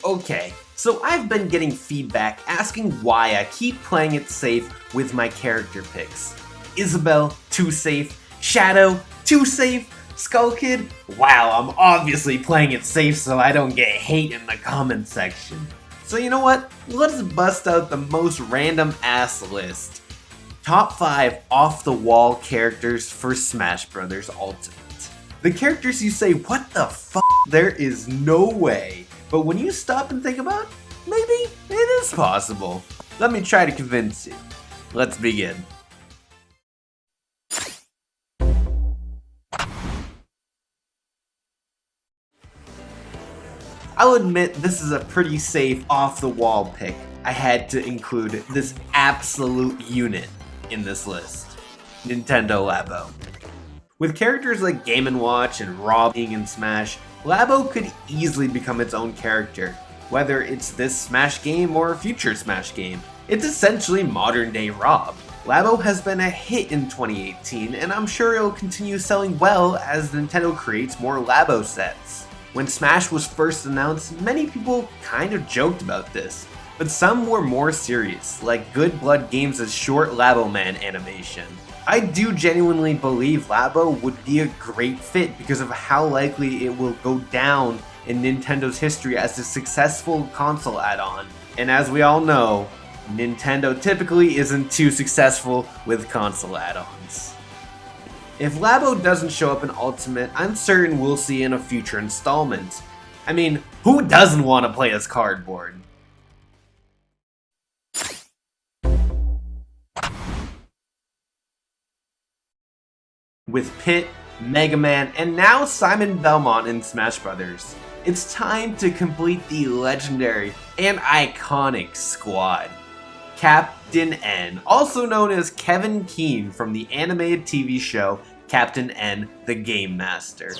Okay, so I've been getting feedback asking why I keep playing it safe with my character picks. Isabelle, too safe. Shadow, too safe. Skull Kid, wow, I'm obviously playing it safe so I don't get hate in the comment section. So you know what? Let's bust out the most random ass list. Top 5 off-the-wall characters for Smash Bros. Ultimate. The characters you say, what the f***, there is no way. But when you stop and think about it, maybe it is possible. Let me try to convince you. Let's begin. I'll admit this is a pretty safe off-the-wall pick. I had to include this absolute unit in this list. Nintendo Labo. With characters like Game & Watch and Rob being in Smash, Labo could easily become its own character, whether it's this Smash game or a future Smash game. It's essentially modern-day Rob. Labo has been a hit in 2018, and I'm sure it'll continue selling well as Nintendo creates more Labo sets. When Smash was first announced, many people kind of joked about this, but some were more serious, like Good Blood Games' short Labo Man animation. I do genuinely believe Labo would be a great fit because of how likely it will go down in Nintendo's history as a successful console add-on. And as we all know, Nintendo typically isn't too successful with console add-ons. If Labo doesn't show up in Ultimate, I'm certain we'll see in a future installment. I mean, who doesn't want to play as Cardboard? With Pit, Mega Man, and now Simon Belmont in Smash Bros., it's time to complete the legendary and iconic squad. Captain N, also known as Kevin Keane from the animated TV show Captain N, the Game Master.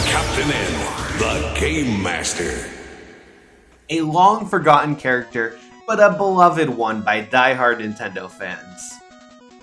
Captain N, the Game Master. A long forgotten character, but a beloved one by die-hard Nintendo fans.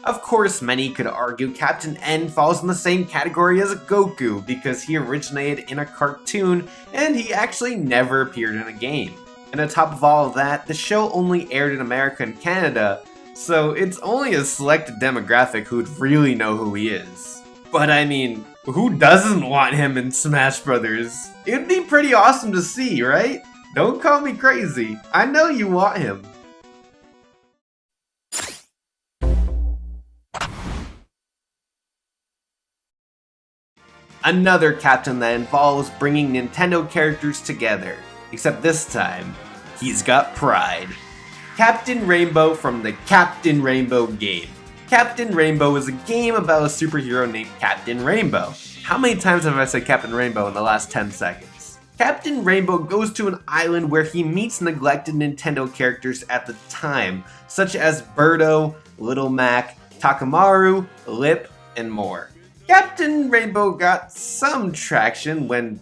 Of course, many could argue Captain N falls in the same category as Goku because he originated in a cartoon and he actually never appeared in a game. And on top of all of that, the show only aired in America and Canada, so it's only a select demographic who'd really know who he is. But I mean, who doesn't want him in Smash Bros? It'd be pretty awesome to see, right? Don't call me crazy. I know you want him. Another captain that involves bringing Nintendo characters together, except this time, he's got pride. Captain Rainbow from the Captain Rainbow game. Captain Rainbow is a game about a superhero named Captain Rainbow. How many times have I said Captain Rainbow in the last 10 seconds? Captain Rainbow goes to an island where he meets neglected Nintendo characters at the time, such as Birdo, Little Mac, Takamaru, Lip, and more. Captain Rainbow got some traction when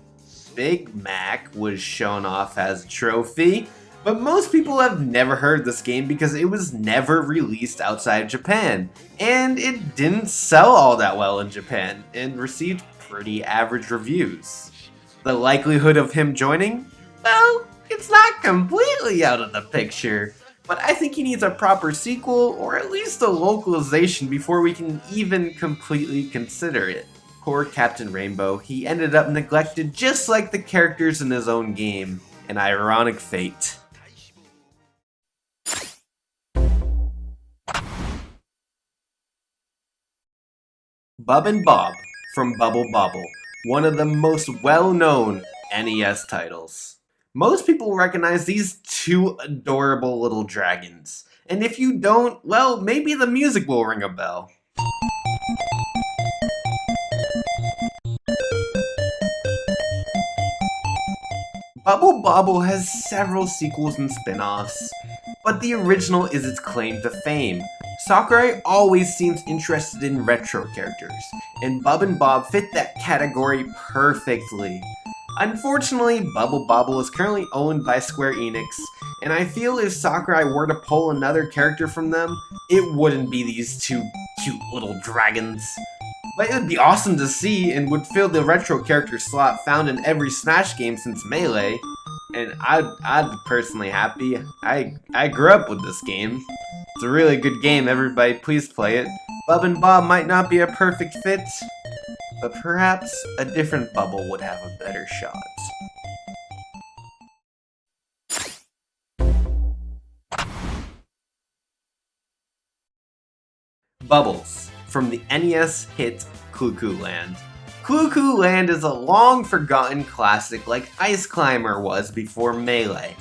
Big Mac was shown off as a trophy, but most people have never heard this game because it was never released outside Japan, and it didn't sell all that well in Japan, and received pretty average reviews. The likelihood of him joining? Well, it's not completely out of the picture, but I think he needs a proper sequel or at least a localization before we can even completely consider it. Poor Captain Rainbow, he ended up neglected just like the characters in his own game. An ironic fate. Bub and Bob from Bubble Bobble, one of the most well-known NES titles. Most people recognize these two adorable little dragons, and if you don't, well, maybe the music will ring a bell. Bubble Bobble has several sequels and spin-offs, but the original is its claim to fame. Sakurai always seems interested in retro characters, and Bub and Bob fit that category perfectly. Unfortunately, Bubble Bobble is currently owned by Square Enix, and I feel if Sakurai were to pull another character from them, it wouldn't be these two cute little dragons. But it would be awesome to see and would fill the retro character slot found in every Smash game since Melee. And I'd be personally happy. I grew up with this game. It's a really good game, everybody, please play it. Bub and Bob might not be a perfect fit, but perhaps a different Bubble would have a better shot. Bubbles, from the NES hit Cuckoo Land. Cuckoo Land is a long-forgotten classic like Ice Climber was before Melee.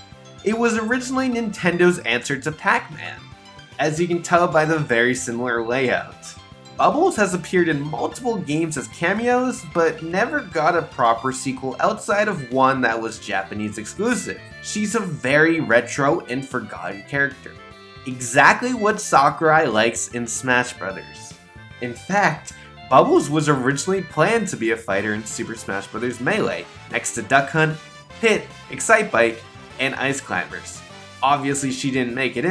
It was originally Nintendo's answer to Pac-Man, as you can tell by the very similar layout. Bubbles has appeared in multiple games as cameos, but never got a proper sequel outside of one that was Japanese exclusive. She's a very retro and forgotten character. Exactly what Sakurai likes in Smash Bros. In fact, Bubbles was originally planned to be a fighter in Super Smash Bros. Melee, next to Duck Hunt, Pit, Excitebike, and Ice Climbers. Obviously she didn't make it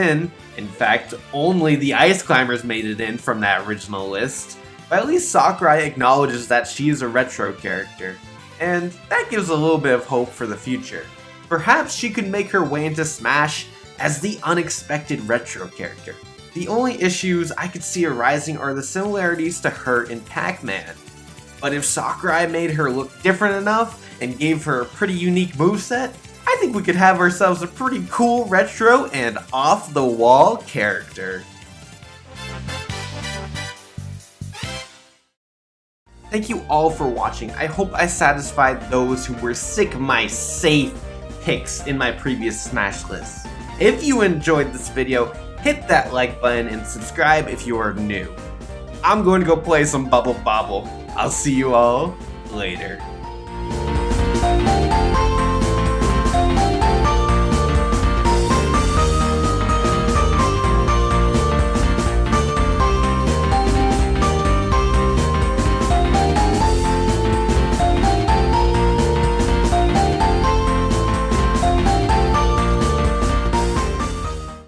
in fact, only the Ice Climbers made it in from that original list, but at least Sakurai acknowledges that she is a retro character, and that gives a little bit of hope for the future. Perhaps she could make her way into Smash as the unexpected retro character. The only issues I could see arising are the similarities to her in Pac-Man. But if Sakurai made her look different enough and gave her a pretty unique moveset, I think we could have ourselves a pretty cool retro and off-the-wall character. Thank you all for watching. I hope I satisfied those who were sick of my safe picks in my previous Smash lists. If you enjoyed this video, hit that like button and subscribe if you are new. I'm going to go play some Bubble Bobble. I'll see you all later.